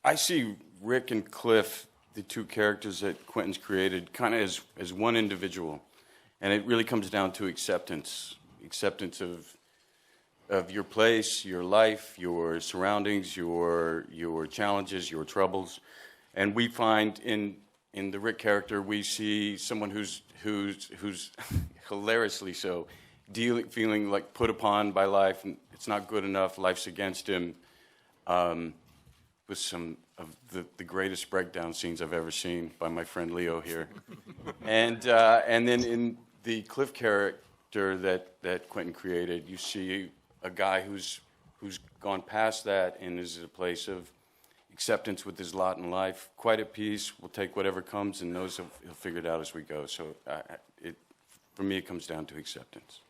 I see Rick and Cliff, the two characters that Quentin's created, kind of as one individual. And it really comes down to acceptance. Acceptance of your place, your life, your surroundings, your challenges, your troubles. And we find in the Rick character, we see someone who's hilariously so, feeling like put upon by life, and it's not good enough, life's against him, with some of the greatest breakdown scenes I've ever seen by my friend Leo here. And then in the Cliff character that Quentin created, you see a guy who's gone past that and is at a place of acceptance with his lot in life, quite at peace, will take whatever comes and knows he'll figure it out as we go. So for me, it comes down to acceptance.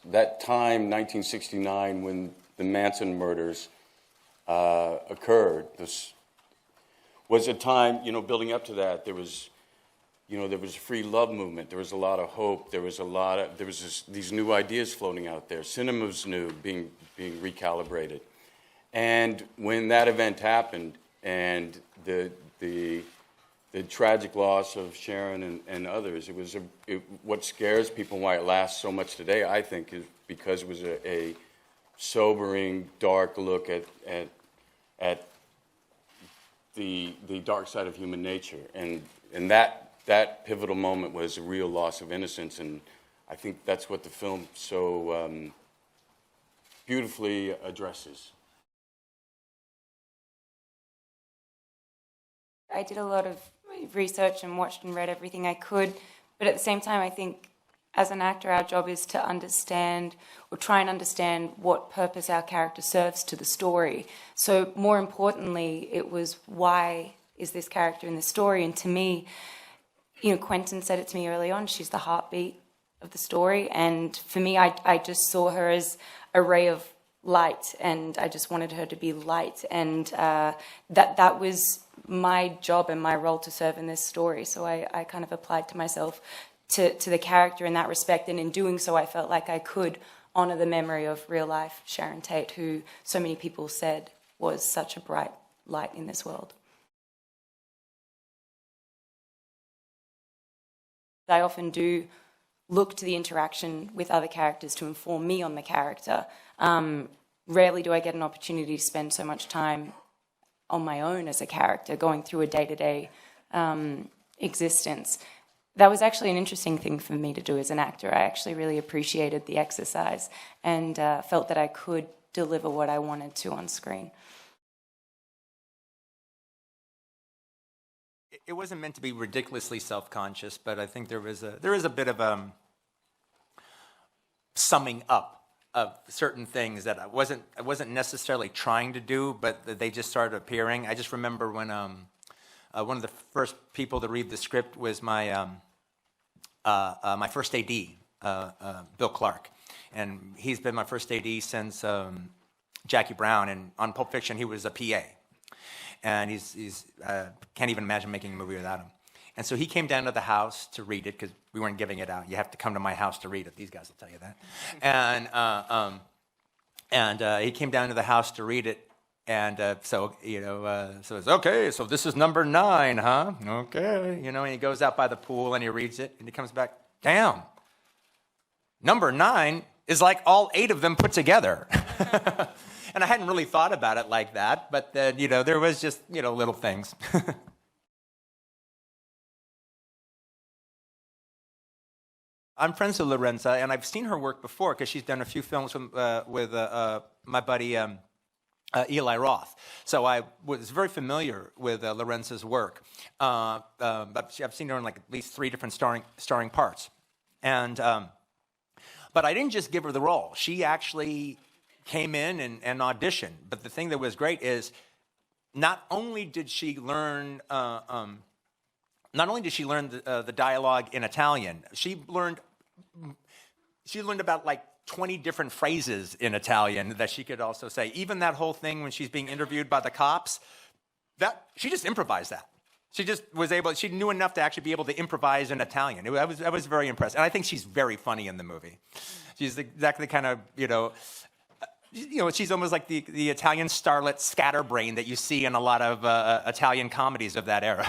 That time, 1969, when the Manson murders occurred, this was a time, building up to that, there was a free love movement. There was a lot of hope. There was these new ideas floating out there. Cinema was new, being recalibrated. And when that event happened, and the tragic loss of Sharon and others, what scares people, why it lasts so much today, I think, is because it was a sobering, dark look at the dark side of human nature, and that pivotal moment was a real loss of innocence, and I think that's what the film so beautifully addresses. I did a lot of research and watched and read everything I could, but at the same time, I think as an actor, our job is to understand or try and understand what purpose our character serves to the story. So more importantly, it was why is this character in the story? And to me, Quentin said it to me early on, she's the heartbeat of the story. And for me, I just saw her as a ray of light, and I just wanted her to be light. And that was my job and my role to serve in this story. So I kind of applied to myself to the character in that respect. And in doing so, I felt like I could honor the memory of real life Sharon Tate, who so many people said was such a bright light in this world. I often do look to the interaction with other characters to inform me on the character. Rarely do I get an opportunity to spend so much time on my own as a character, going through a day-to-day existence. That was actually an interesting thing for me to do as an actor. I actually really appreciated the exercise and felt that I could deliver what I wanted to on screen. It wasn't meant to be ridiculously self-conscious, but I think there is a bit of summing up of certain things that I wasn't necessarily trying to do, but they just started appearing. I just remember when one of the first people to read the script was my my first AD, Bill Clark, and he's been my first AD since Jackie Brown, and on Pulp Fiction he was a PA. And he's can't even imagine making a movie without him. And so he came down to the house to read it, because we weren't giving it out. You have to come to my house to read it. These guys will tell you that. And he came down to the house to read it. And so it's, okay, so this is number 9, huh? Okay. And he goes out by the pool and he reads it and he comes back, damn, number 9 is like all 8 of them put together. And I hadn't really thought about it like that, but there was just, little things. I'm friends with Lorenza, and I've seen her work before because she's done a few films with my buddy Eli Roth. So I was very familiar with Lorenza's work. But I've seen her in like at least 3 different starring parts. And but I didn't just give her the role. She actually came in and auditioned. But the thing that was great is not only did she learn the dialogue in Italian, she learned about like 20 different phrases in Italian that she could also say. Even that whole thing when she's being interviewed by the cops, she just improvised that. She just was able, she knew enough to actually be able to improvise in Italian. I was very impressed. And I think she's very funny in the movie. She's exactly kind of, she's almost like the Italian starlet scatterbrain that you see in a lot of Italian comedies of that era.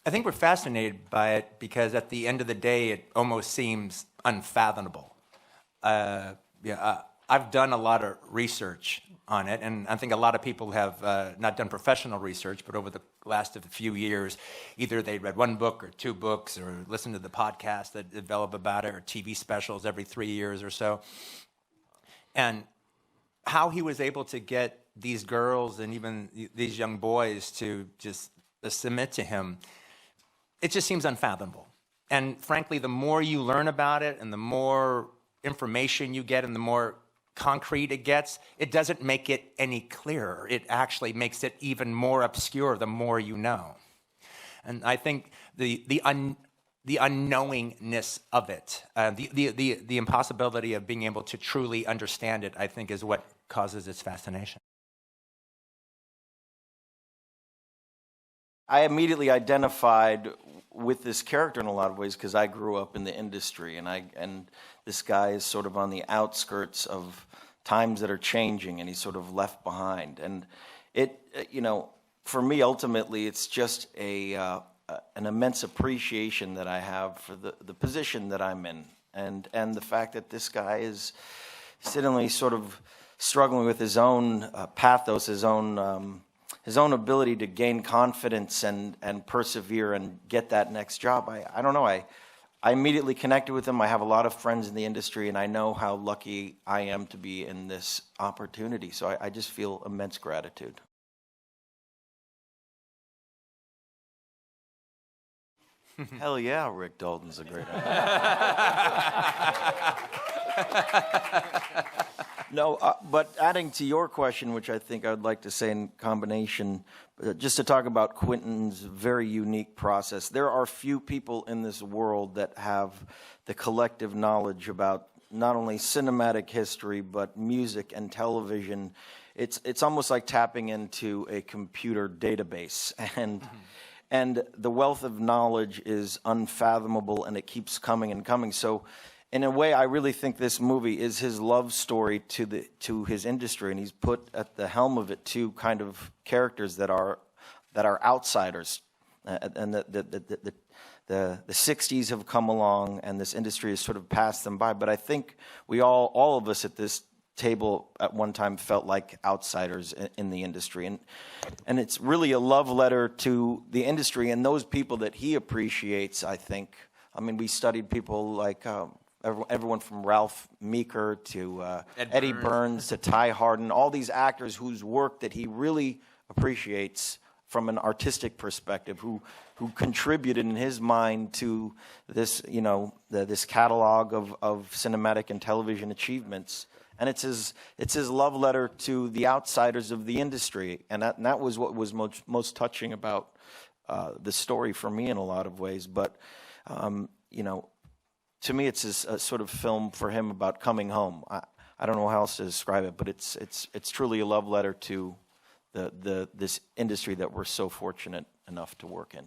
I think we're fascinated by it because at the end of the day, it almost seems unfathomable. I've done a lot of research on it, and I think a lot of people have not done professional research, but over the last few years, either they read one book or two books or listened to the podcast that develop about it or TV specials every 3 years or so. And how he was able to get these girls and even these young boys to just submit to him, it just seems unfathomable. And frankly, the more you learn about it and the more information you get and the more concrete it gets, it doesn't make it any clearer. It actually makes it even more obscure the more you know. And I think the unknowingness of it, the impossibility of being able to truly understand it, I think is what causes its fascination. I immediately identified with this character in a lot of ways because I grew up in the industry, and this guy is sort of on the outskirts of times that are changing, and he's sort of left behind. And it, for me, ultimately, it's just an immense appreciation that I have for the position that I'm in, and the fact that this guy is suddenly sort of struggling with his own pathos, his own ability to gain confidence and persevere and get that next job. I don't know. I immediately connected with him. I have a lot of friends in the industry, and I know how lucky I am to be in this opportunity. So I just feel immense gratitude. Hell yeah, Rick Dalton's a great actor. No, but adding to your question, which I think I would like to say in combination, just to talk about Quentin's very unique process. There are few people in this world that have the collective knowledge about not only cinematic history, but music and television. It's almost like tapping into a computer database. And the wealth of knowledge is unfathomable, and it keeps coming and coming. So in a way, I really think this movie is his love story to his industry, and he's put at the helm of it two kind of characters that are outsiders, and the 60s have come along, and this industry has sort of passed them by. But I think we all of us at this table at one time felt like outsiders in the industry, and it's really a love letter to the industry and those people that he appreciates. I think. I mean, we studied people like. Everyone from Ralph Meeker to Eddie Burns to Ty Hardin, all these actors whose work that he really appreciates from an artistic perspective, who contributed in his mind to this, this catalog of cinematic and television achievements. And it's his love letter to the outsiders of the industry, and that was what was most touching about the story for me in a lot of ways. But to me, it's a sort of film for him about coming home. I don't know how else to describe it, but it's truly a love letter to this industry that we're so fortunate enough to work in.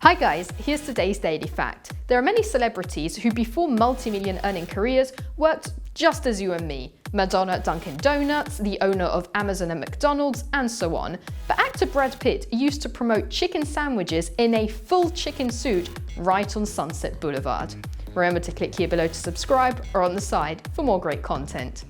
Hi guys, here's today's Daily Fact. There are many celebrities who before multi-million earning careers worked just as you and me. Madonna at Dunkin' Donuts, the owner of Amazon and McDonald's, and so on. But actor Brad Pitt used to promote chicken sandwiches in a full chicken suit right on Sunset Boulevard. Remember to click here below to subscribe or on the side for more great content.